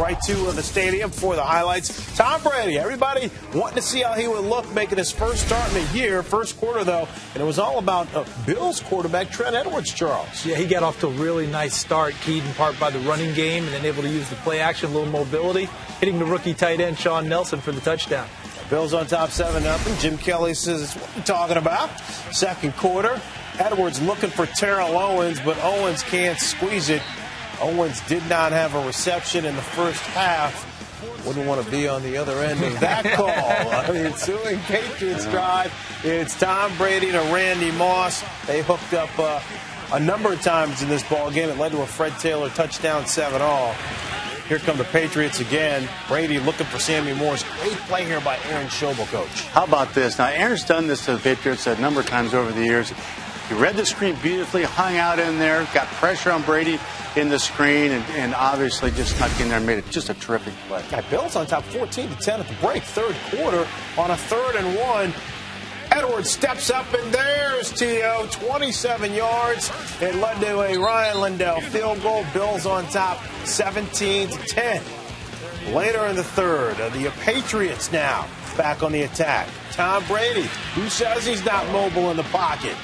right to the stadium for the highlights. Tom Brady, everybody wanting to see how he would look making his first start in the year. First quarter, though, and it was all about Bills quarterback Trent Edwards, Charles. Yeah, he got off to a really nice start, keyed in part by the running game and then able to use the play action, a little mobility, hitting the rookie tight end Sean Nelson for the touchdown. Bills on top 7-0. Jim Kelly says, what are you talking about? Second quarter, Edwards looking for Terrell Owens, but Owens can't squeeze it. Owens did not have a reception in the first half. Wouldn't want to be on the other end of that call. The ensuing Patriots drive. It's Tom Brady to Randy Moss. They hooked up a number of times in this ball game. It led to a Fred Taylor touchdown, 7-all. Here come the Patriots again. Brady looking for Sammy Morris. Great play here by Aaron Schobel, Coach. How about this? Now, Aaron's done this to the Patriots a number of times over the years. He read the screen beautifully, hung out in there, got pressure on Brady in the screen, and obviously just snuck in there and made it just a terrific play. Yeah, Bills on top 14-10 at the break. Third quarter on a 3rd and 1. Edwards steps up, and there's T.O., 27 yards. It led to a Ryan Lindell field goal. Bills on top 17-10. Later in the third, the Patriots now back on the attack. Tom Brady, who says he's not mobile in the pocket.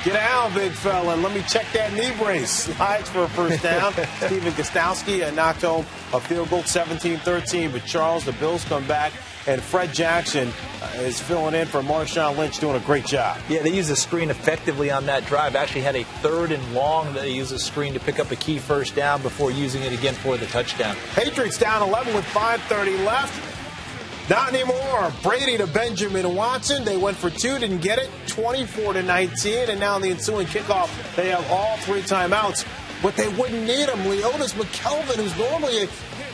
Get out, big fella, and let me check that knee brace. Slides for a first down. Steven Gostkowski knocked home a field goal, 17-13. But Charles, the Bills come back, and Fred Jackson is filling in for Marshawn Lynch, doing a great job. Yeah, they used the screen effectively on that drive. Actually had a 3rd and long that they used the screen to pick up a key first down before using it again for the touchdown. Patriots down 11 with 5:30 left. Not anymore. Brady to Benjamin Watson. They went for 2, didn't get it. 24-19, and now in the ensuing kickoff, they have all 3 timeouts. But they wouldn't need them. Leonis McKelvin, who's normally a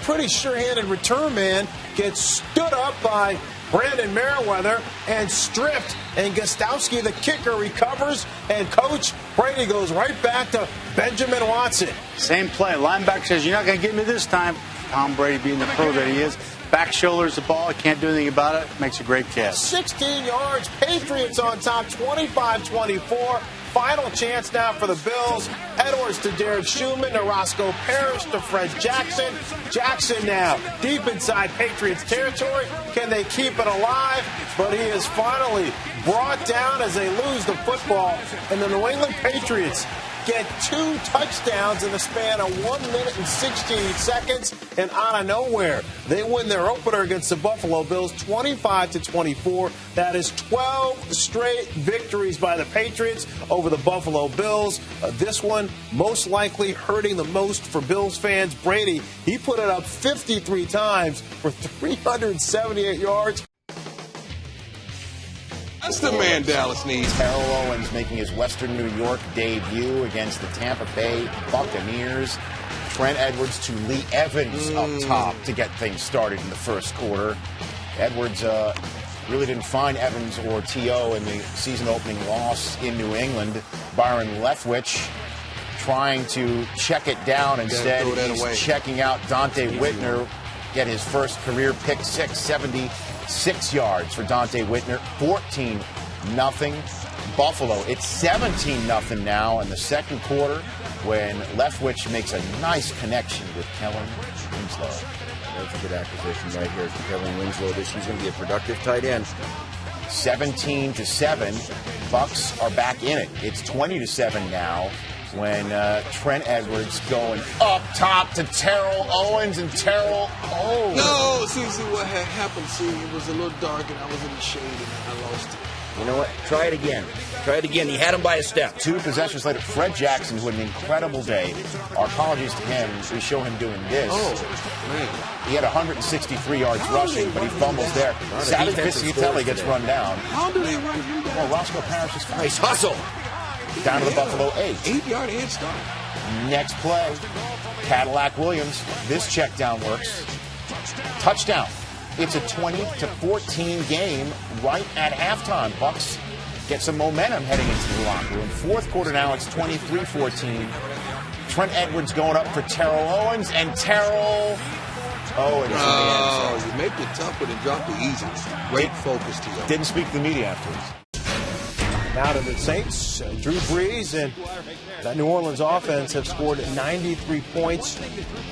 pretty sure-handed return man, gets stood up by Brandon Merriweather and stripped. And Gostkowski, the kicker, recovers. And Coach Brady goes right back to Benjamin Watson. Same play. Linebacker says, you're not going to get me this time. Tom Brady being the pro that he is. Back shoulders the ball. Can't do anything about it. Makes a great catch. 16 yards. Patriots on top, 25-24. Final chance now for the Bills. Edwards to Derek Schumann, to Roscoe Parrish, to Fred Jackson. Jackson now deep inside Patriots territory. Can they keep it alive? But he is finally brought down as they lose the football. And the New England Patriots get 2 touchdowns in the span of 1 minute and 16 seconds. And out of nowhere, they win their opener against the Buffalo Bills 25-24. That is 12 straight victories by the Patriots over the Buffalo Bills. This one most likely hurting the most for Bills fans. Brady, he put it up 53 times for 378 yards. That's the man Dallas needs. Terrell Owens making his Western New York debut against the Tampa Bay Buccaneers. Trent Edwards to Lee Evans up top to get things started in the first quarter. Edwards really didn't find Evans or T.O. in the season-opening loss in New England. Byron Leftwich trying to check it down. Instead, he's checking out Dante Whitner, get his first career pick six, 76 yards for Dante Whitner. 14-0 Buffalo. It's 17-0 now in the second quarter when Leftwich makes a nice connection with Kellen Winslow. That's a good acquisition right here for Kellen Winslow. He's going to be a productive tight end. 17-7. Bucks are back in it. It's 20-7 now when Trent Edwards going up top to Terrell Owens, and Terrell, No, see what had happened. See, it was a little dark, and I was in the shade, and I lost it. You know what? Try it again. Try it again. He had him by a step. 2 possessions later, Fred Jackson, who had an incredible day. Our apologies to him. We show him doing this. Oh, man. He had 163 yards rushing, but he fumbles there. Savage Piscitelli gets run down. How do they run him down? Well, Roscoe Parrish is fine. Nice hustle. Down to the Buffalo 8. 8-yard head start. Next play, Cadillac Williams. This check down works. Touchdown. It's a 20-14 game right at halftime. Bucks get some momentum heading into the locker room. Fourth quarter now, it's 23-14. Trent Edwards going up for Terrell Owens, and Terrell Owens in the end zone. You make it tough, but it dropped the easy. Great focus to you. Didn't speak to the media afterwards. Now to the Saints, Drew Brees and that New Orleans offense have scored 93 points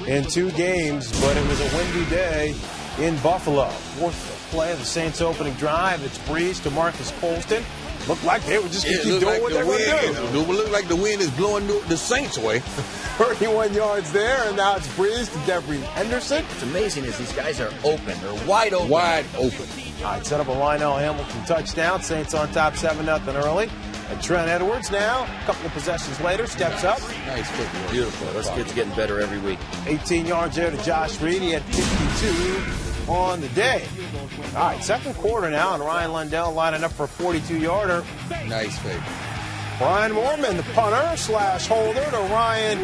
in 2 games, but it was a windy day in Buffalo. Fourth play of the Saints' opening drive. It's Brees to Marcus Colston. Looked like they were just going to keep doing what they were doing. It looked like the wind is blowing the Saints' way. 31 yards there, and now it's Brees to Devery Henderson. What's amazing is these guys are open. They're wide open. Wide open. All right, set up a Lionel Hamilton touchdown. Saints on top 7-0 early. And Trent Edwards now, a couple of possessions later, steps up. Nice football. Beautiful. Those kids getting better every week. 18 yards there to Josh Reed. He had 52 on the day. All right, second quarter now, and Ryan Lundell lining up for a 42-yarder. Nice fake. Brian Moorman, the punter slash holder, to Ryan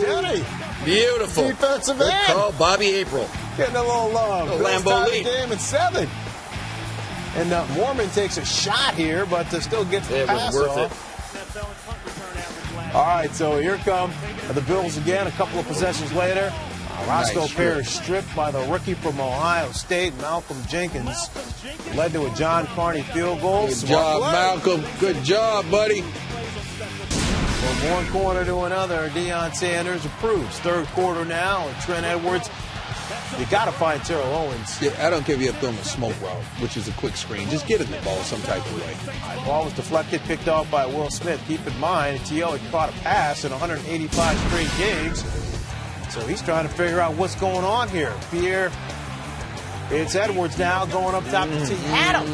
Denny. Beautiful. Defensive Good end. call, Bobby April. Getting a little love. A Lambeau Bills tie lead. the game at 7. And Moorman takes a shot here, but still gets the pass was worth off. All right, so here come the Bills again. A couple of possessions later. Roscoe Nice Parrish stripped by the rookie from Ohio State, Malcolm Jenkins. Led to a John Carney field goal. Good job, Malcolm. Good job, buddy. From one corner to another, Deion Sanders approves. Third quarter now, and Trent Edwards. You got to find Terrell Owens. Yeah, I don't care if you have thrown a smoke route, which is a quick screen. Just get him the ball some type of way. Ball was deflected, picked off by Will Smith. Keep in mind, T.O. had caught a pass in 185 straight games. So he's trying to figure out what's going on here. Pierre, it's Edwards now going up top to T. Adam, A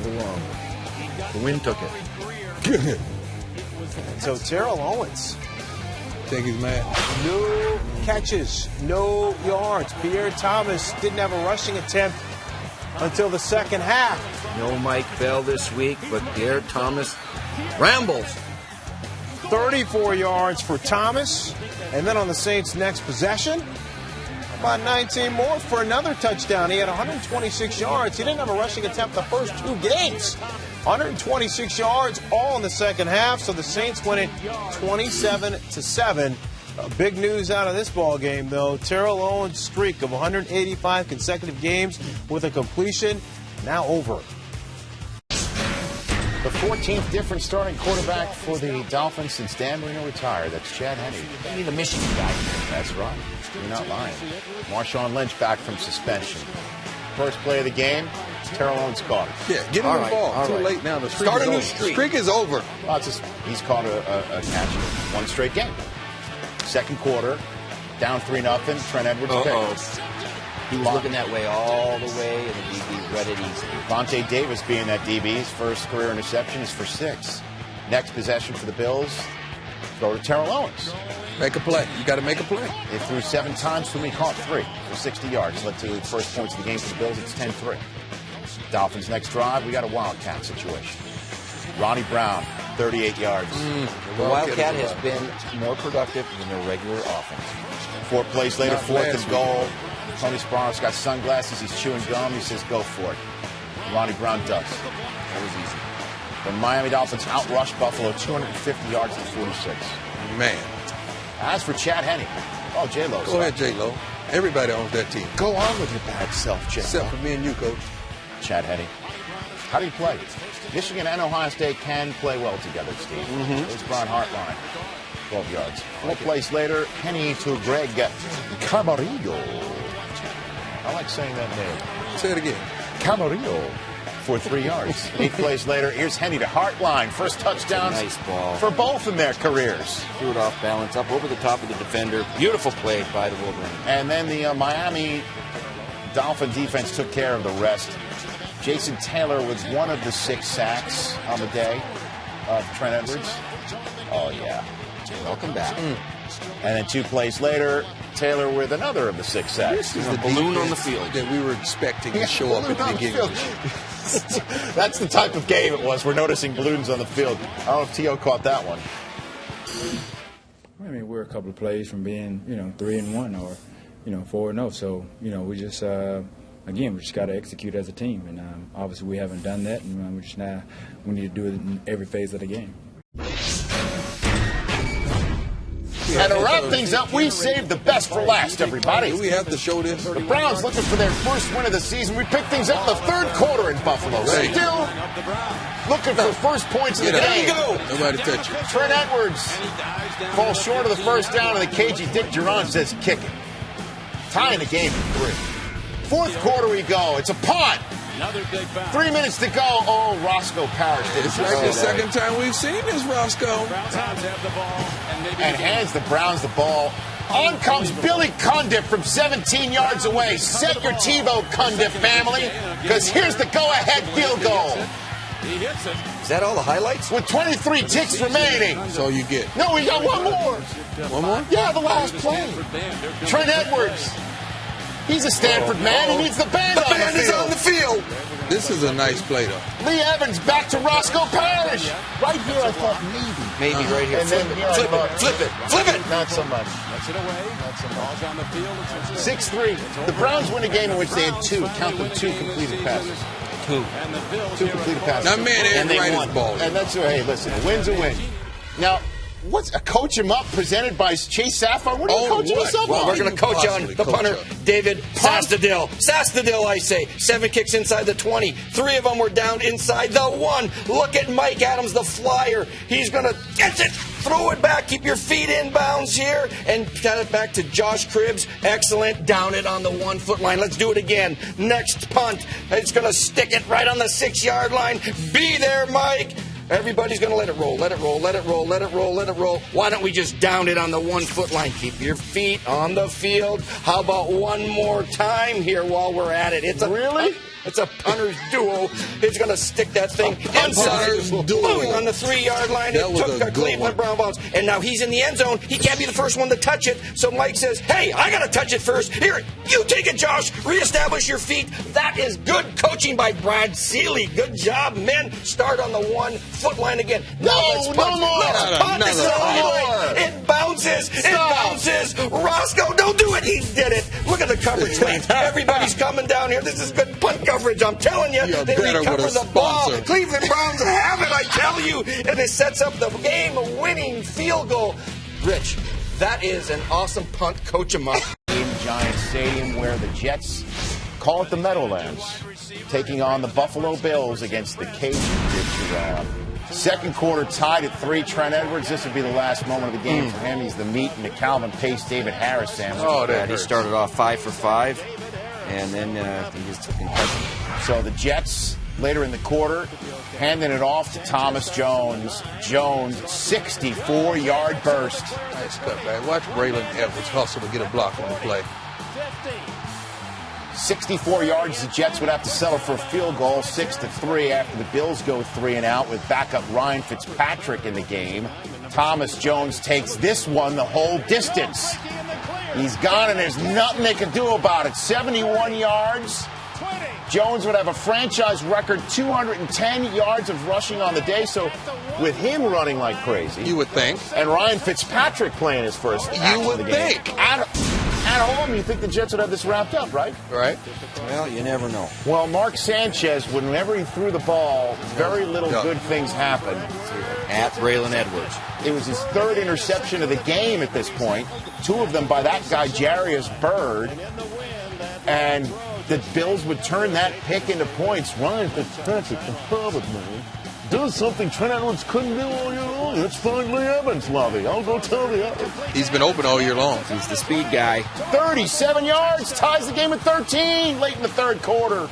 little long. The wind took it. So Terrell Owens. Think he's mad. No catches, no yards. Pierre Thomas didn't have a rushing attempt until the second half. No Mike Bell this week, but Pierre Thomas rambles. 34 yards for Thomas. And then on the Saints' next possession, about 19 more for another touchdown. He had 126 yards. He didn't have a rushing attempt the first 2 games. 126 yards all in the second half. So the Saints win it 27-7. Big news out of this ball game, though. Terrell Owens' streak of 185 consecutive games with a completion now over. The 14th different starting quarterback for the Dolphins since Dan Marino retired. That's Chad Henne. Maybe the Michigan guy. That's right. You're not lying. Marshawn Lynch back from suspension. First play of the game, Terrell Owens caught it. Yeah, get him the ball. Too late now. The streak is over. Well, he's caught a catch in 1 straight game. Second quarter, down 3-0. Trent Edwards picks. He was looking that way all the way, and the DB read it easy. Vontae Davis being that DB's first career interception is for 6. Next possession for the Bills, throw to Terrell Owens. Make a play. You got to make a play. They threw 7 times to him. He caught 3 for 60 yards. Led to the first points of the game for the Bills. It's 10-3. Dolphins' next drive, we got a Wildcat situation. Ronnie Brown, 38 yards. The Wildcat has been more productive than their regular offense. 4 plays later, 4th and goal. Tony Sparrow's got sunglasses. He's chewing gum. He says, go for it. Ronnie Brown does. That was easy. The Miami Dolphins outrushed Buffalo 250 yards to 46. Man. As for Chad Henne. Oh, J-Lo. Go ahead, J-Lo. Everybody owns that team. Go on with your bad self, J-Lo. Except for me and you, Coach. Chad Henne. How do you play? Michigan and Ohio State can play well together, Steve. It's Brian Hartline. 12 yards. 4 plays later, Henne to Greg Camarillo. I like saying that name. Say it again. Camarillo for 3 yards. 8 plays later, here's Henne to Hartline. First touchdowns Nice ball. for both in their careers. Threw it off balance, up over the top of the defender. Beautiful play by the Wolverine. And then the Miami Dolphin defense took care of the rest. Jason Taylor was one of the 6 sacks on the day of Trent Edwards. Oh, yeah. Welcome back. And then 2 plays later, Taylor with another of the 6 sacks. This is the balloon on the field that we were expecting to show up at the beginning of the show. That's the type of game it was. We're noticing balloons on the field. I don't know if T.O. caught that one. I mean, we're a couple of plays from being, 3-1 or, 4-0. So, we just, again, we just got to execute as a team. And obviously we haven't done that. And we need to do it in every phase of the game. And to wrap things up, we saved the best for last, everybody. Do we have to show this? The Browns looking for their first win of the season. We picked things up in the third quarter in Buffalo. Still looking for first points of the game. Nobody touch you. Trent Edwards falls short of the first down, and the cagey Dick Duran says kick it. Tying the game at 3. Fourth quarter we go. It's a punt. 3 minutes to go. Oh, Roscoe Parrish did it. It's like the second time we've seen this, Roscoe. And hands the Browns the ball. On comes Billy Cundiff from 17 yards away. Set your TiVo, Cundiff family, because here's the go-ahead field goal. Is that all the highlights? With 23 ticks remaining. That's all you get. No, we got one more. One more? Yeah, the last play. Trent Edwards. He's a Stanford man. He needs the band on the field. The band is on the field. This is a nice play, though. Lee Evans back to Roscoe Parrish. Right here, I thought maybe. Maybe right here. And then here Flip it. Not so much. Not so much. 6-3. The Browns win a game in which they had two completed passes. Two completed passes. Now, man, and they right won. Ball. And that's, hey, listen, a win's a win. Now, what's a coach him up presented by Chase Sapphire? What are you coaching us up Well, on? we're going to coach on the punter, David Sastadil. Sastadil, I say. 7 kicks inside the 20. 3 of them were down inside the 1. Look at Mike Adams, the flyer. He's going to get it. Throw it back. Keep your feet in bounds here. And cut it back to Josh Cribbs. Excellent. Down it on the 1-foot line. Let's do it again. Next punt. It's going to stick it right on the 6-yard line. Be there, Mike. Everybody's going to let it roll, let it roll, let it roll, let it roll, let it roll. Why don't we just down it on the 1-foot line? Keep your feet on the field. How about one more time here while we're at it? It's a punter's duo. It's going to stick that thing inside on the 3-yard line. It took the Cleveland Brown bounce. And now he's in the end zone. He can't be the first one to touch it. So Mike says, hey, I got to touch it first. Here, you take it, Josh. Reestablish your feet. That is good coaching by Brad Seeley. Good job, men. Start on the 1-foot line again. Let's punt. This is a highlight. It bounces. It bounces. Roscoe, don't do it. He did it. Look at the coverage lanes. Everybody's coming down here. This is good punt coverage. I'm telling you, they recover the ball. Cleveland Browns have it, I tell you. And it sets up the game-winning field goal. Rich, that is an awesome punt. Coach him up. In Giant Stadium, where the Jets call it the Meadowlands, taking on the Buffalo Bills against the Cajun Dick. Second quarter tied at 3. Trent Edwards, this would be the last moment of the game for him. He's the meat in the Calvin Pace, David Harris sandwich. Oh, he started off 5 for 5. And then he just took concussion. So the Jets, later in the quarter, handing it off to Thomas Jones. Jones, 64-yard burst. Nice cutback. Watch Braylon Edwards hustle to get a block on the play. 64 yards. The Jets would have to settle for a field goal, 6-3, after the Bills go 3 and out with backup Ryan Fitzpatrick in the game. Thomas Jones takes this one the whole distance. He's gone, and there's nothing they can do about it. 71 yards. Jones would have a franchise record 210 yards of rushing on the day. So with him running like crazy, you would think, and Ryan Fitzpatrick playing his first, you would think. At home, you think the Jets would have this wrapped up, right? Right. Well, you never know. Well, Mark Sanchez, whenever he threw the ball, very little good things happened. At Braylon Edwards. It was his 3rd interception of the game at this point. 2 of them by that guy, Jarius Byrd. And the Bills would turn that pick into points. Ryan Fitzpatrick, the problem, man, does something Trent Edwards couldn't do all year long. Let's find Lee Evans, Lovey. I'll go tell the others. He's been open all year long. He's the speed guy. 37 yards, ties the game at 13 late in the 3rd quarter.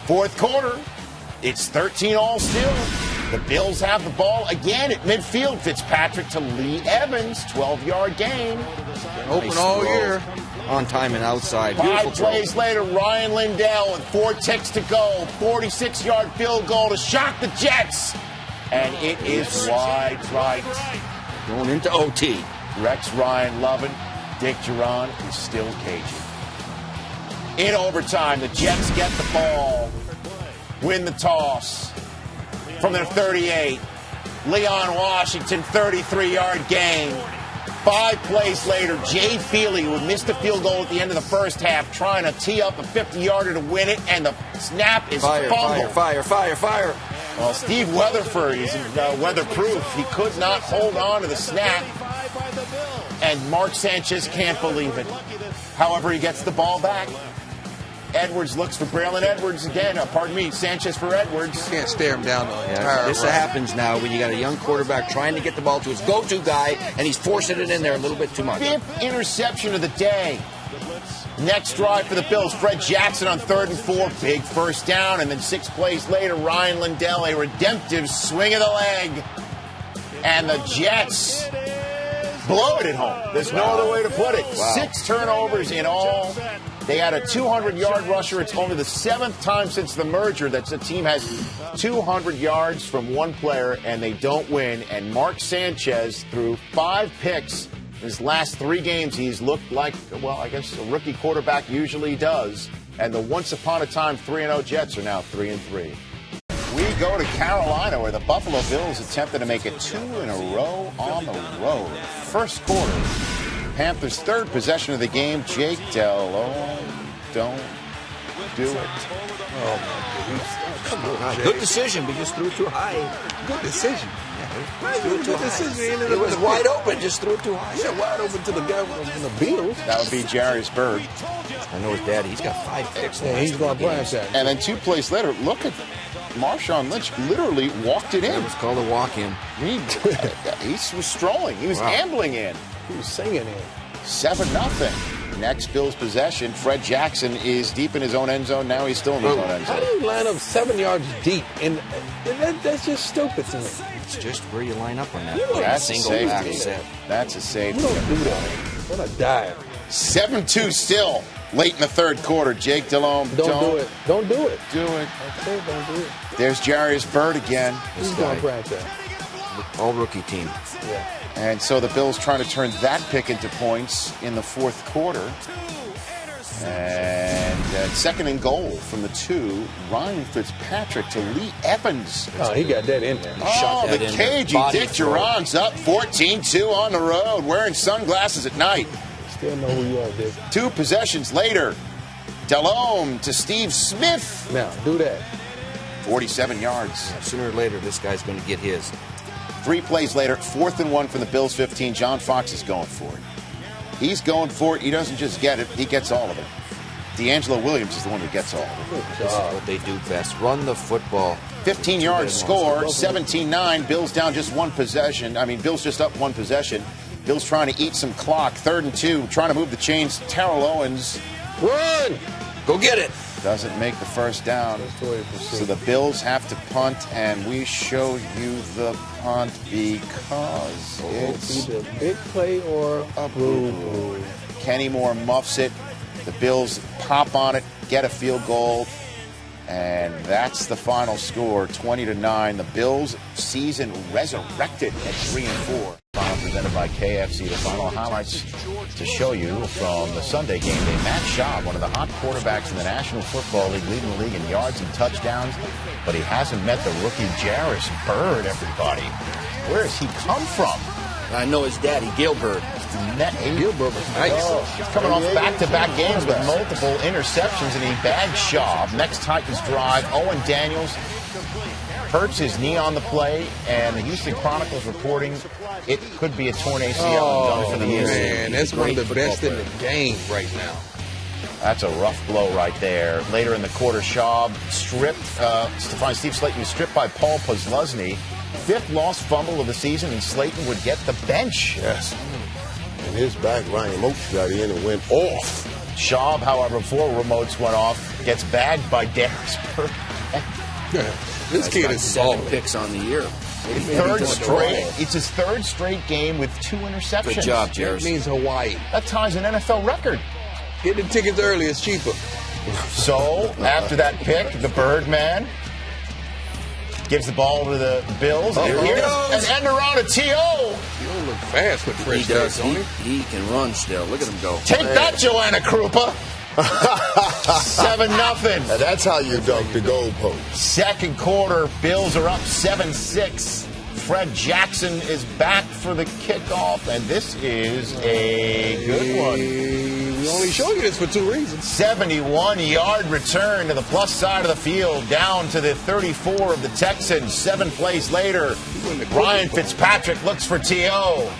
4th quarter, it's 13 all still. The Bills have the ball again at midfield. Fitzpatrick to Lee Evans, 12-yard gain. Been open all year. On time and outside. 5 plays later, Ryan Lindell with 4 ticks to go. 46-yard field goal to shock the Jets. And it is wide right. Going into OT. Rex Ryan loving. Dick Duran is still Cajun. In overtime, the Jets get the ball. Win the toss. From their 38. Leon Washington, 33-yard gain. 5 plays later, Jay Feely, who missed a field goal at the end of the first half, trying to tee up a 50-yarder to win it, and the snap is fumbled. Fire. Well, Steve Weatherford is weatherproof. He could not hold on to the snap. And And Mark Sanchez can't believe it. However, he gets the ball back. Edwards looks for Braylon Edwards again. Sanchez for Edwards. Can't stare him down the entire Yeah, this happens now when you got a young quarterback trying to get the ball to his go-to guy, and he's forcing it in there a little bit too much. 5th interception of the day. Next drive for the Bills, Fred Jackson on 3rd and 4, big first down, and then 6 plays later, Ryan Lindell, a redemptive swing of the leg, and the Jets blow it at home. There's no other way to put it. Wow. 6 turnovers in all. They had a 200-yard rusher. It's only the 7th time since the merger that the team has 200 yards from one player, and they don't win. And Mark Sanchez threw 5 picks. In his last 3 games, he's looked like, well, I guess a rookie quarterback usually does. And the once-upon-a-time 3-0 Jets are now 3-3. We go to Carolina, where the Buffalo Bills attempted to make it 2 in a row on the road. First quarter, Panthers' 3rd possession of the game. Jake Delhomme, don't do it. Come on, Jay. Good decision, but just threw it too high. Good decision. Good decision. It was wide open, just threw it too high. Yeah, wide open to the guy on the Bills. That would be Jarius Byrd. I know his daddy. He's got 5 picks. Yeah, he's going to branch that. And then 2 plays later, look at Marshawn Lynch literally walked it in. It was called a walk-in. He was strolling. He was ambling in. He was singing in. 7-0. Next Bills possession. Fred Jackson is deep in his own end zone. Now he's still in his own end How zone. do you line up 7 yards deep? And that's just stupid to me. It's just where you line up on that. That's a single back safety. set. That's a safety. You don't do that. What a dive. 7-2 still. Late in the 3rd quarter. Jake Delhomme. Don't do it. Don't do it. Do it. Okay, don't do it. There's Jarius Byrd again. He's going to branch that. All rookie team. Yeah. And so the Bills trying to turn that pick into points in the 4th quarter. And 2nd and goal from the 2. Ryan Fitzpatrick to Lee Evans. Oh, he got that in there. Oh, that the in there. cagey Body Dick throw. Duran's up 14-2 on the road, wearing sunglasses at night. Still know who you are, Dick. 2 possessions later, Delhomme to Steve Smith. Now, do that. 47 yards. Sooner or later, this guy's going to get his. 3 plays later, 4th and 1 from the Bills 15. John Fox is going for it. He's going for it. He doesn't just get it, he gets all of it. D'Angelo Williams is the one who gets all of it. This is what they do best. Run the football. 15-yard score, 17-9. Bills down just 1 possession. Bills just up 1 possession. Bills trying to eat some clock. 3rd and 2, trying to move the chains. Terrell Owens Run! Go get it. doesn't make the first down. So the Bills have to punt, and we show you the punt because it's either big play or a boo-boo. Kenny Moore muffs it. The Bills pop on it, get a field goal, and that's the final score, 20-9. The Bills' season resurrected at 3-4. Final presented by KFC. The final highlights to show you from the Sunday game day. Matt Schaub, one of the hot quarterbacks in the National Football League, leading the league in yards and touchdowns, but he hasn't met the rookie Jarius Byrd, everybody. Where has he come from? I know his daddy, Gilbert. Gilbert was nice. He's coming off back-to-back games with multiple interceptions, and he bagged Schaub. Next Titans drive, Owen Daniels hurts his knee on the play, and the Houston Chronicles reporting it could be a torn ACL and done for the year. Man, that's one of the best in the game right now. That's a rough blow right there. Later in the quarter, Schaub stripped. Steve Slayton was stripped by Paul Posluszny. 5th lost fumble of the season, and Slayton would get the bench. Yes. And his back, Ryan Moats got in and went off. Schaub, however, before remotes went off, gets bagged by Darius Byrd. This kid is 7 solid. picks on the year. Third straight. It's his 3rd straight game with 2 interceptions. Good job, That Jared. means Hawaii. That ties an NFL record. Get the tickets early. It's cheaper. So, after that pick, the Birdman gives the ball to the Bills. Here he Here's goes. an end around a T.O. You don't look fast with He fresh does. legs, don't he? He can run still. Look at him go. Take that, Joanna Krupa. 7-0. And that's how you dunk the goalpost. 2nd quarter, Bills are up 7-6. Fred Jackson is back for the kickoff, and this is a good one. We only show you this for 2 reasons. 71-yard return to the plus side of the field, down to the 34 of the Texans. 7 plays later, Ryan Fitzpatrick looks for T.O.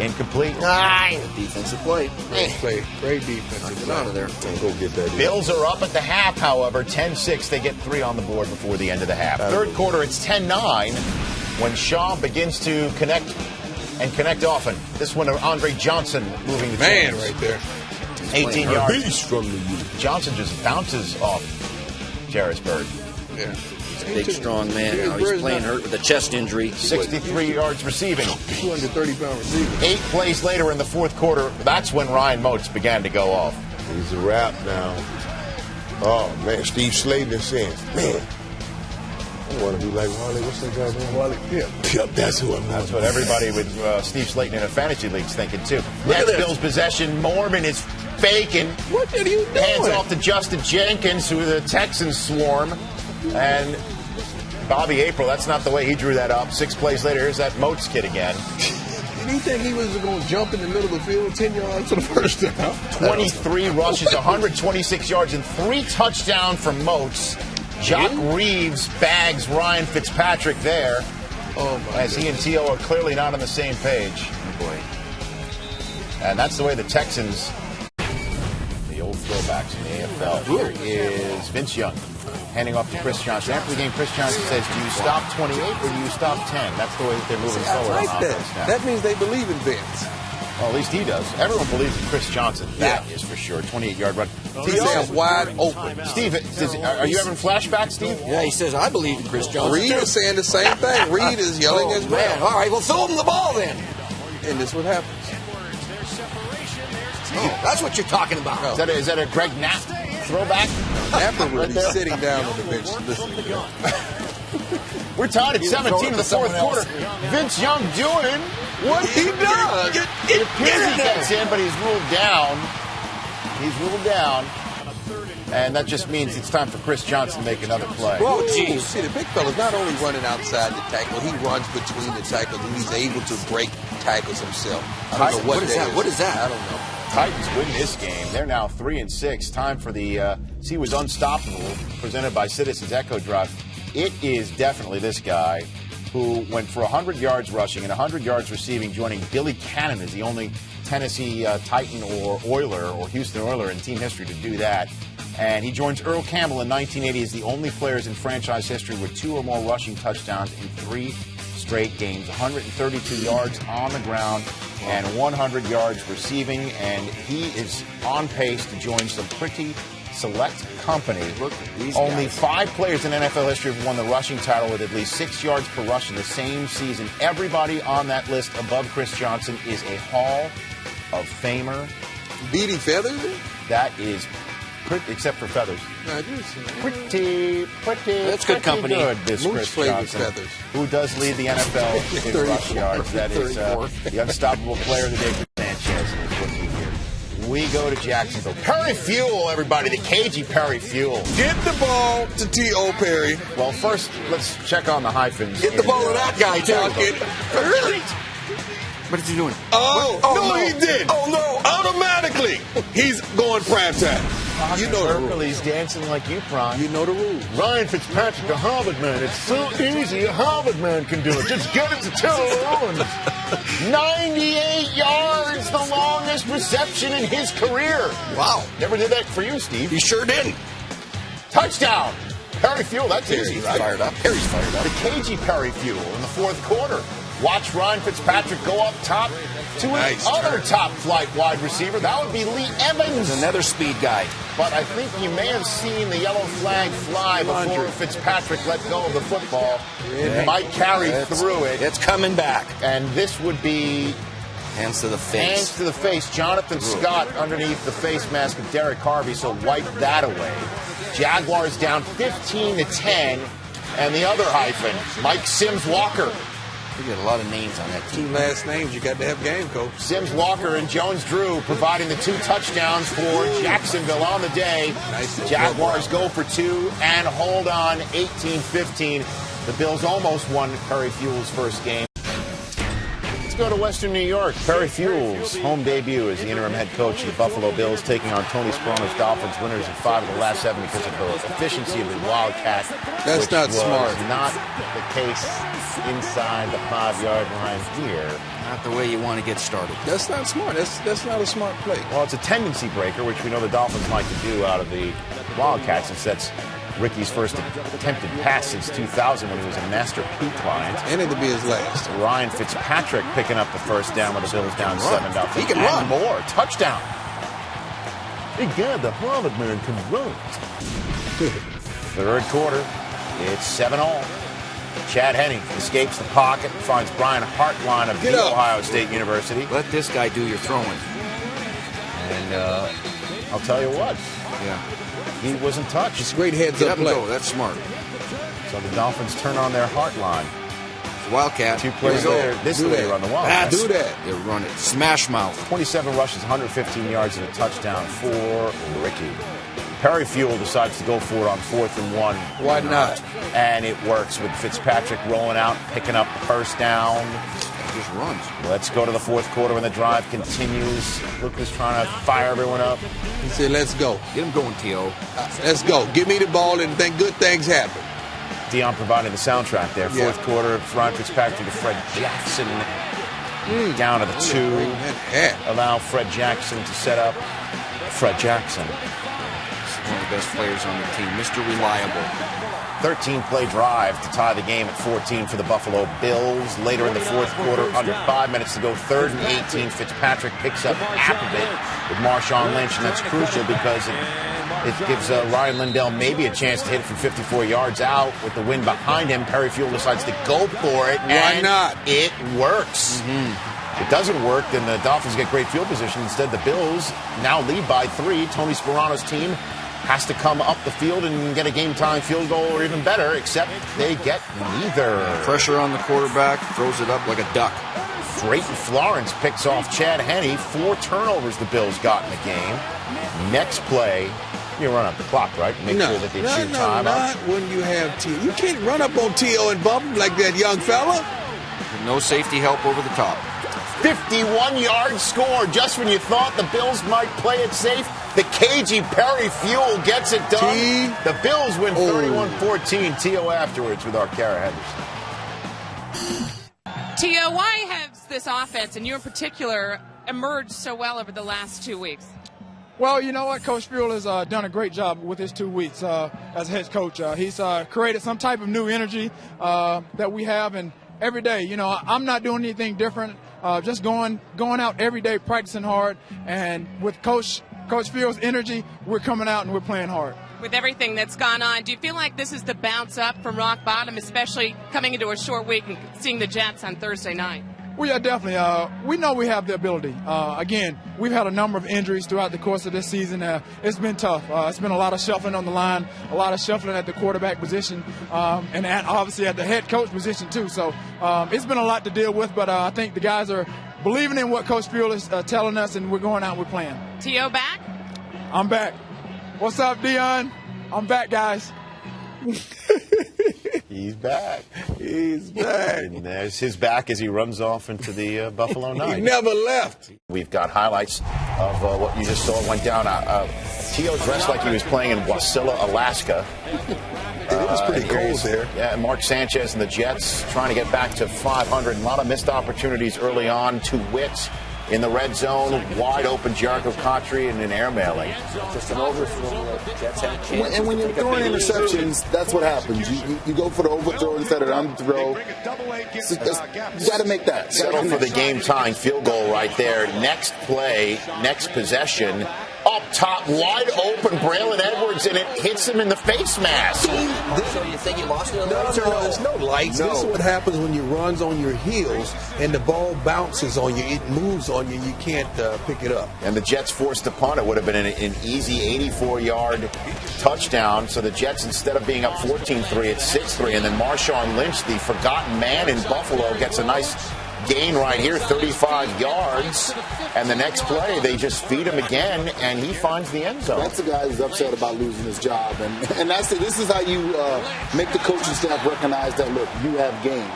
Incomplete. Defensive play. Great defense. Get out of there. Go get that. Bills are up at the half, however. 10-6. They get 3 on the board before the end of the half. Third quarter, it's 10-9 when Shaw begins to connect and connect often. This one, Andre Johnson moving the Man, chains. right there. 18 A yards. beast from the youth. Johnson just bounces off Jarrisburg. Yeah. Big, strong man. Now he's playing hurt with a chest injury. 63 yards receiving. 230-pound receiver. 8 plays later in the fourth quarter, that's when Ryan Moats began to go off. He's a wrap now. Oh, man. Steve Slayton is saying, man, I want to be like Wally. What's that guy's name? Wally? Yeah, that's who I'm That's what everybody with Steve Slayton in a fantasy league's thinking, too. at Next this. Bills possession, Mormon is faking. What are you doing? Hands off to Justin Jenkins, who the Texans swarm. And Bobby April, that's not the way he drew that up. 6 plays later, here's that Moats kid again. Did he think he was going to jump in the middle of the field 10 yards for the first down? 23 rushes, 126 yards, and 3 touchdowns from Moats. Jock Reeves bags Ryan Fitzpatrick there. Oh, my As he and T.O. are clearly not on the same page. Oh, boy. And that's the way the Texans, the old throwbacks in the AFL. Here is Vince Young handing off to Chris Johnson. After the game, Chris Johnson says, do you stop 28 or do you stop 10? That's the way that they're moving forward I like on offense now. that. That means they believe in Vince. Well, at least he does. Everyone believes in Chris Johnson. That is for sure. 28-yard run. He says wide open. Steve, are you having flashbacks, Steve? Yeah, he says, I believe in Chris Johnson. Reed is saying the same thing. Reed is yelling as Man, well. all right, well, throw him the ball then. And this is what happens. Oh, that's what you're talking about. Is that a Greg Knapp throwback? Napper would Right be there. sitting down on the bench listening to that. We're tied at 17 in the fourth quarter. Vince Young doing what he does. Pizzi gets in, but he's ruled down. And that just means it's time for Chris Johnson to make another play. Oh, Ooh, geez. see, the big fella's not only running outside the tackle, he runs between the tackles, and he's able to break tackles himself. I don't know What is that? What is that? I don't know. Titans win this game. They're now 3-6. Time for the See Was Unstoppable, presented by Citizens Echo Drive. It is definitely this guy who went for 100 yards rushing and 100 yards receiving, joining Billy Cannon as the only Tennessee Titan or Oiler or Houston Oiler in team history to do that. And he joins Earl Campbell in 1980 as the only players in franchise history with 2 or more rushing touchdowns in 3 straight games. 132 yards on the ground and 100 yards receiving. And he is on pace to join some pretty select company. Look at these Only guys. 5 players in NFL history have won the rushing title with at least 6 yards per rush in the same season. Everybody on that list above Chris Johnson is a Hall of Famer. Beating Feathers? That is pretty, except for Feathers. I do see. Pretty That's good company. Good, this Moose Chris played with Johnson, Feathers. who does lead the NFL in rush yards. That is 34. the unstoppable player of the day for Sanchez in his rookie year. We go to Jacksonville. Perry Fuel, everybody, the cagey Perry Fuel. Get the ball to T.O. Perry. Well, first, let's check on the hyphens. Get the ball to that guy, too. Really? What is he doing? No, he did. Oh, no. Automatically, he's going prime time. You know the rules. He's dancing like you, Prime. You know the rules. Ryan Fitzpatrick, a Harvard man. It's so easy. A Harvard man can do it. Just get it to 2. 98 yards, the longest reception in his career. Wow. Never did that for you, Steve. He sure didn't. Touchdown. Perry Fuel, that's easy, right? Fired up. Perry's fired up. The cagey Perry Fuel in the fourth quarter. Watch Ryan Fitzpatrick go up top to another top flight wide receiver. That would be Lee Evans. Another speed guy. But I think you may have seen the yellow flag fly before Fitzpatrick let go of the football. It might carry through it. It's coming back. And this would be Hands to the face. hands to the face. Jonathan Scott underneath the face mask of Derek Harvey, so wipe that away. Jaguars down 15-10. And the other hyphen, Mike Sims Walker. We got a lot of names on that team. 2 last names. You got to have game, coach. Sims Walker and Jones Drew providing the 2 touchdowns for Jacksonville on the day. Nice. Jaguars go for 2 and hold on 18-15. The Bills almost won Perry Fuel's first game. Let's go to Western New York. Perry Fuel's home debut as the interim head coach of the Buffalo Bills, taking on Tony Sprono's Dolphins, winners in 5 of the last 7 because of the efficiency of the Wildcat. That's which not was smart. Not the case inside the 5-yard line here. Not the way you want to get started. That's not smart. That's not a smart play. Well, it's a tendency breaker, which we know the Dolphins like to do out of the Wildcats, since that's Ricky's first attempted pass since 2000 when he was a Master P client. And it'll be his last. Ryan Fitzpatrick picking up the first down with the Bills down 7-0. He can run more. Touchdown. Big guy, the Harvard man, can run. Third quarter, it's 7-all. Chad Henne escapes the pocket, finds Brian Hartline of Ohio State University. Let this guy do your throwing. And I'll tell you what. Yeah. He wasn't touched. It's great heads-up play. That's smart. So the Dolphins turn on their Hartline. Wildcat. 2 plays later, this is the way they run the Wildcats. Do that. They run it. Smash mouth. 27 rushes, 115 yards, and a touchdown for Ricky. Perry Fuel decides to go for it on 4th and 1. Why not? And it works with Fitzpatrick rolling out, picking up the first down. Just runs. Let's go to the fourth quarter when the drive continues. Luke is trying to fire everyone up. He said, let's go. Get him going, T.O. Let's go. Give me the ball and then good things happen. Dion providing the soundtrack there. Yeah. Fourth quarter, Ryan Fitzpatrick to Fred Jackson. Down to the 2. Allow Fred Jackson to set up. Fred Jackson. One of the best players on the team. Mr. Reliable. 13-play drive to tie the game at 14 for the Buffalo Bills. Later in the fourth quarter, under 5 minutes to go, 3rd and 18. Fitzpatrick picks up half of it with Marshawn Lynch, and that's crucial because it gives Ryan Lindell maybe a chance to hit it from 54 yards out with the wind behind him. Perry Fuel decides to go for it. Why not? It works. If it doesn't work, then the Dolphins get great field position. Instead, the Bills now lead by 3. Tony Sperano's team has to come up the field and get a game-time field goal or even better, except they get neither. Pressure on the quarterback, throws it up like a duck. Drayton Florence picks off Chad Henne. 4 turnovers the Bills got in the game. Next play, you run up the clock, right? Make sure that they chew time not up. when you have T.O. You can't run up on T.O. and bump him like that young fella. No safety help over the top. 51-yard score. Just when you thought the Bills might play it safe, the cagey Perry Fuel gets it done. The Bills win 31-14. T.O. afterwards with our Kara Henderson. T.O., why has this offense, and you in particular, emerged so well over the last 2 weeks? Well, you know what? Coach Fuel has done a great job with his 2 weeks as head coach. He's created some type of new energy that we have, and every day, you know, I'm not doing anything different. Just going out every day, practicing hard, and with Coach Fuel's energy, we're coming out and we're playing hard. With everything that's gone on, do you feel like this is the bounce up from rock bottom, especially coming into a short week and seeing the Jets on Thursday night? We are definitely. We know we have the ability. Again, we've had a number of injuries throughout the course of this season. It's been tough. It's been a lot of shuffling on the line, a lot of shuffling at the quarterback position, and obviously at the head coach position too. So it's been a lot to deal with, but I think the guys are believing in what Coach Fuel is telling us, and we're going out and we're playing. T.O. back? I'm back. What's up, Dion? I'm back, guys. He's back. He's back. And there's his back as he runs off into the Buffalo Night. He never left. We've got highlights of what you just saw went down. T.O. dressed like he was playing in Wasilla, Alaska. It was pretty cold there. Yeah, Mark Sanchez and the Jets trying to get back to 500. A lot of missed opportunities early on. To Witt in the red zone, wide open Jericho Cotry and an airmailing. Just an overthrow. Jets had a chance. And when you're throwing interceptions, that's what happens. You go for the overthrow instead of the underthrow. You got to make that. Settle for the game-tying field goal right there. Next play, next possession. Up top, wide open, Braylon Edwards, and it hits him in the face mask. So you think he lost it? No, there's no lights. This is what happens when you runs on your heels and the ball bounces on you. It moves on you. You can't pick it up. And the Jets forced to punt. It would have been an easy 84-yard touchdown. So the Jets, instead of being up 14-3, it's 6-3. And then Marshawn Lynch, the forgotten man in Buffalo, gets a nice gain right here, 35 yards. And the next play, they just feed him again, and he finds the end zone. That's the guy who's upset about losing his job. And that's it. This is how you make the coaching staff recognize that, look, you have game.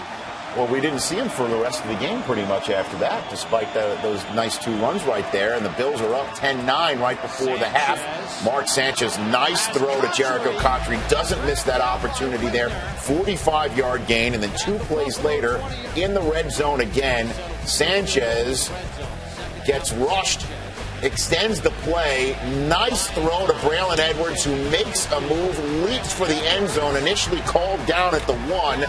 Well, we didn't see him for the rest of the game pretty much after that, despite those nice 2 runs right there. And the Bills are up 10-9 right before the half. Mark Sanchez, nice throw to Jericho Cotchery. Doesn't miss that opportunity there. 45-yard gain. And then 2 plays later, in the red zone again, Sanchez gets rushed, extends the play. Nice throw to Braylon Edwards, who makes a move, leaps for the end zone, initially called down at the 1.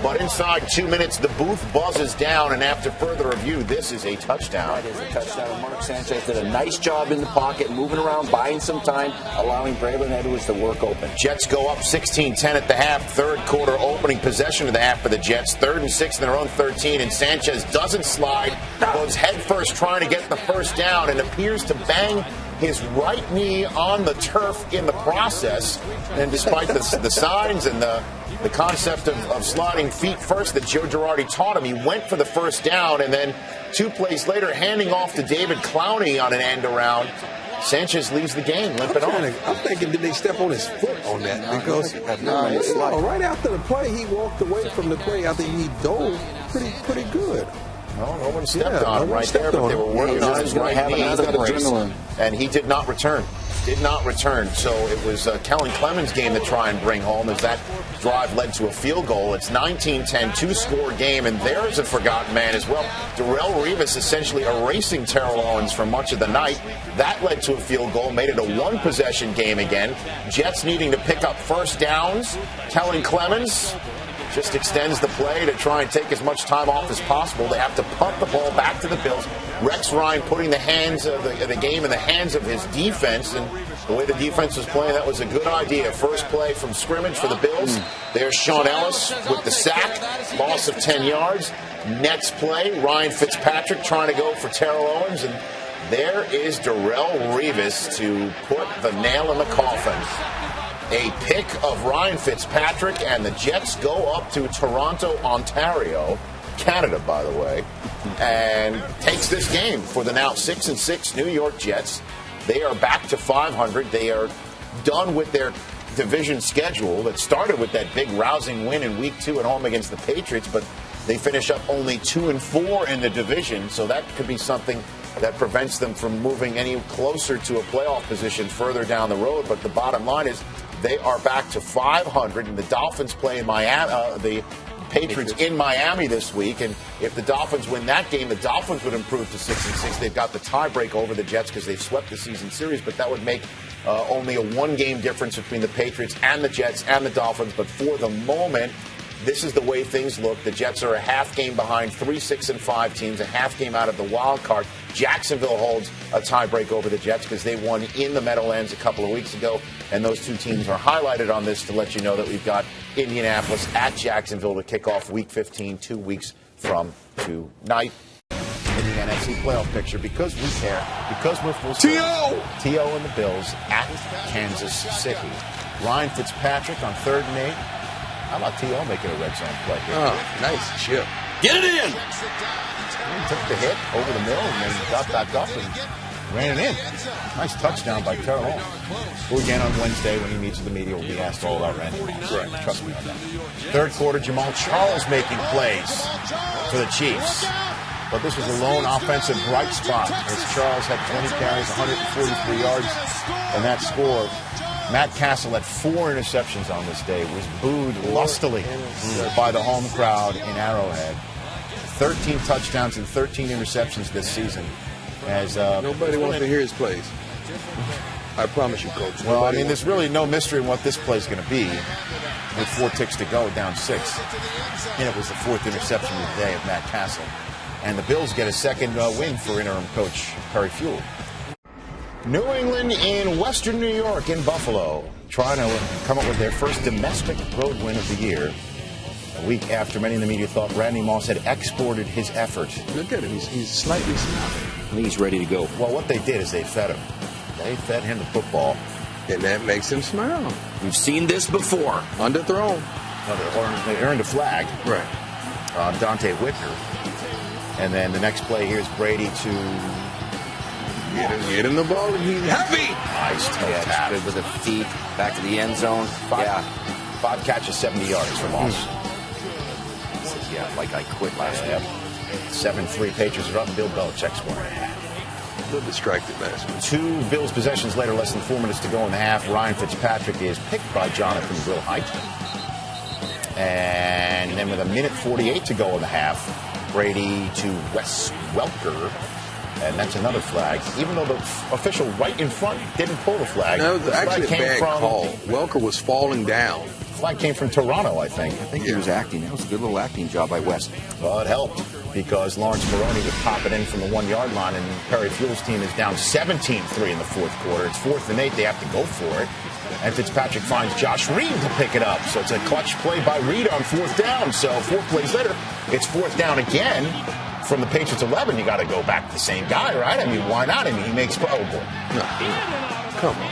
But inside 2 minutes, the booth buzzes down, and after further review, this is a touchdown. That is a touchdown. Mark Sanchez did a nice job in the pocket, moving around, buying some time, allowing Braylon Edwards to work open. Jets go up 16-10 at the half. Third quarter opening possession of the half for the Jets. 3rd and 6 in their own 13, and Sanchez doesn't slide, goes headfirst trying to get the first down, and appears to bang his right knee on the turf in the process. And despite the signs and the concept of sliding feet first that Joe Girardi taught him, he went for the first down, and then 2 plays later, handing off to David Clowney on an end around. Sanchez leaves the game, limping on. I'm thinking, did they step on his foot on that? Because right after the play, he walked away from the play. I think he dove pretty good. Well, no one stepped on him right there, but they were working on his right knee. And he did not return. So it was Kellen Clemens' game to try and bring home, as that drive led to a field goal. It's 19-10, 2-score game, and there's a forgotten man as well. Darrelle Revis essentially erasing Terrell Owens for much of the night. That led to a field goal, made it a 1-possession game again. Jets needing to pick up first downs. Kellen Clemens just extends the play to try and take as much time off as possible. They have to punt the ball back to the Bills. Rex Ryan putting the hands of the game in the hands of his defense, and the way the defense was playing, that was a good idea. First play from scrimmage for the Bills. There's Sean Ellis with the sack, loss of 10 yards. Next play, Ryan Fitzpatrick trying to go for Terrell Owens, and there is Darrelle Revis to put the nail in the coffin. A pick of Ryan Fitzpatrick, and the Jets go up to Toronto, Ontario, Canada, by the way, and takes this game for the now 6-6 New York Jets. They are back to 500. They are done with their division schedule that started with that big rousing win in Week 2 at home against the Patriots, but they finish up only 2-4 in the division, so that could be something that prevents them from moving any closer to a playoff position further down the road. But the bottom line is, they are back to 500, and the Dolphins play in Miami. The Patriots in Miami this week, and if the Dolphins win that game, the Dolphins would improve to 6-6. They've got the tiebreak over the Jets because they've swept the season series, but that would make only a 1-game difference between the Patriots and the Jets and the Dolphins. But for the moment, this is the way things look. The Jets are a half game behind 3 6-5 teams, a half game out of the wild card. Jacksonville holds a tiebreak over the Jets because they won in the Meadowlands a couple of weeks ago, and those 2 teams are highlighted on this to let you know that we've got Indianapolis at Jacksonville to kick off Week 15 2 weeks from tonight. In the NFC playoff picture, because we care, because we're full T.O. and the Bills at Kansas City. Ryan Fitzpatrick on 3rd and 8. How about T.O. making a red zone play here? Oh, nice chip. Get it in! He took the hit over the middle and then got back up and ran it in. Nice touchdown by Terrell Owens. Who again on Wednesday when he meets with the media will be asked all about Randy Moss. Right. Trust me on that. Third quarter, Jamal Charles making plays for the Chiefs. But this was a lone offensive bright spot as Charles had 20 carries, 143 yards, and that score. Matt Castle had 4 interceptions on this day, was booed lustily by the home crowd in Arrowhead. 13 touchdowns and 13 interceptions this season. As nobody wants to hear his plays. I promise you, Coach. Well, I mean, there's really no mystery in what this play is going to be. With 4 ticks to go, down 6. And it was the 4th interception of the day of Matt Castle. And the Bills get a second win for interim coach Perry Fewell. New England in Western New York in Buffalo, trying to come up with their first domestic road win of the year. A week after many in the media thought Randy Moss had exported his effort. Look at him. He's slightly smiling. I think he's ready to go. Well, what they did is they fed him. They fed him the football. And that makes him smile. We've seen this before. Underthrown. They earned a flag. Right. Dante Whitner. And then the next play, here's Brady to get him the ball, and he's heavy. Nice toe tap. Good with the feet, back to the end zone. 5 catches, 70 yards for Moss. yet, like I quit last week. 7-3 Patriots are up. Bill Belichick's wearing a hat. A little distracted last week. 2 Bills possessions later, less than 4 minutes to go in the half. Ryan Fitzpatrick is picked by Jonathan Wilhite. And then with 1:48 to go in the half, Brady to Wes Welker. And that's another flag. Even though the official right in front didn't pull the flag. That was actually a bad call. Welker was falling down. Flag came from Toronto, I think. I think he was acting. That was a good little acting job by West. Well, it helped because Lawrence Maroney would pop it in from the 1-yard line, and Perry Fuel's team is down 17-3 in the fourth quarter. It's 4th and 8. They have to go for it. And Fitzpatrick finds Josh Reed to pick it up. So it's a clutch play by Reed on 4th down. So 4 plays later, it's 4th down again. From the Patriots 11, you got to go back to the same guy, right? I mean, why not? I mean, he makes boy. No, come on.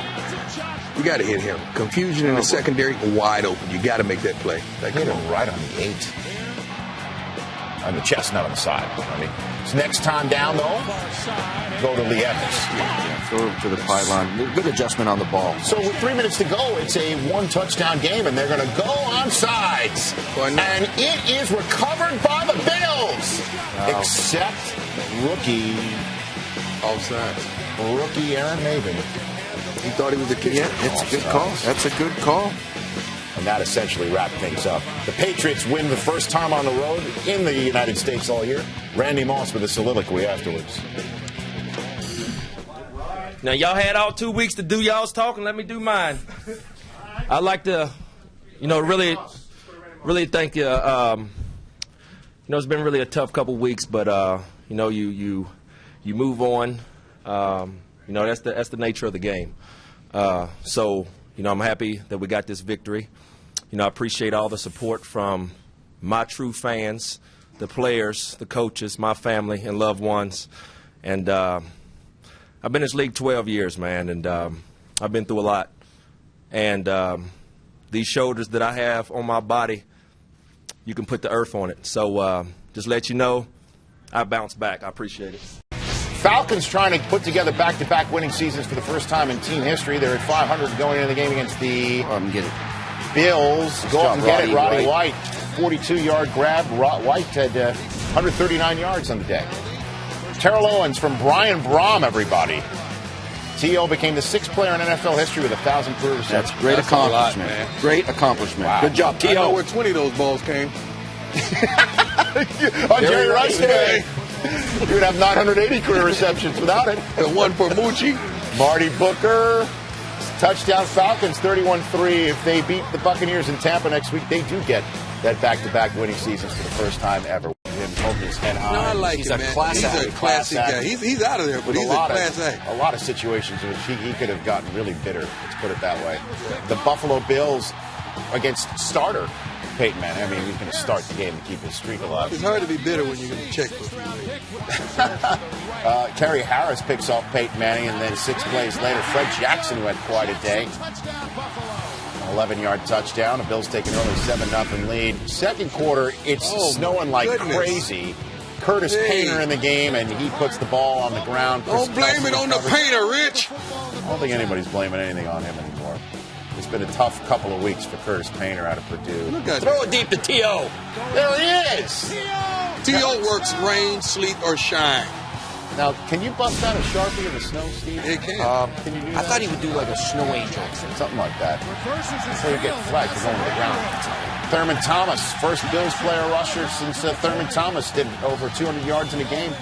You got to hit him. Confusion in the secondary, wide open. You got to make that play. Hit him right on the 8. On the chest, not on the side. I mean, it's next time down, though, go to Lee Evans. Yeah, throw to the pylon. Good adjustment on the ball. So with 3 minutes to go, it's a 1-touchdown game, and they're going to go on sides. And it is recovered by the Bills. Wow. Except rookie. Offside. Rookie Aaron Maven. He thought he was a kicker. Yeah, it's a good call. That's a good call. And that essentially wrapped things up. The Patriots win the first time on the road in the United States all year. Randy Moss with a soliloquy afterwards. Now, y'all had all 2 weeks to do y'all's talking. Let me do mine. I'd like to, really thank you. It's been really a tough couple weeks, but, you move on. That's the nature of the game. So, I'm happy that we got this victory. I appreciate all the support from my true fans, the players, the coaches, my family, and loved ones. And I've been in this league 12 years, man, and I've been through a lot. And these shoulders that I have on my body, you can put the earth on it. So just let you know, I bounce back. I appreciate it. Falcons trying to put together back-to-back winning seasons for the first time in team history. They're at 500 going into the game against the Bills. Go out and get it, Roddy White. 42-yard grab. White had 139 yards on the day. Terrell Owens from Brian Brom, everybody. T.O. became the 6th player in NFL history with 1,000 career receptions. That's great accomplishment. Great accomplishment. Wow. Good job, T.O. I know where 20 of those balls came. On Jerry Rice Day. You would have 980 career receptions without it. And one for Moochie. Marty Booker. Touchdown Falcons 31-3. If they beat the Buccaneers in Tampa next week, they do get that back-to-back winning seasons for the first time ever. Him holding his head high. No, I like he's him, a man. Class he's act. A classic guy. He's out of there, but he's a class act. A lot of situations in which he could have gotten really bitter, let's put it that way. The Buffalo Bills against starter Peyton Manning. I mean, he's going to start the game to keep his streak alive. It's hard to be bitter when you're going to check for a few Terry Harris picks off Peyton Manning, and then 6 plays later, Fred Jackson, who had quite a day. 11-yard touchdown. The Bills take an early 7-0 lead. Second quarter, it's snowing like crazy. Curtis Painter in the game, and he puts the ball on the ground. Don't blame it on the painter, Rich. I don't think anybody's blaming anything on him anymore. It's been a tough couple of weeks for Curtis Painter out of Purdue. Throw it deep to T.O. There he is. T.O. works rain, sleet, or shine. Now, can you bust out a Sharpie in the snow, Steve? It can. Can you do that? I thought he would do like a snow angel. Something like that. So you get flagged for going to the ground. Thurman Thomas, first Bills player rusher since Thurman Thomas did over 200 yards in a game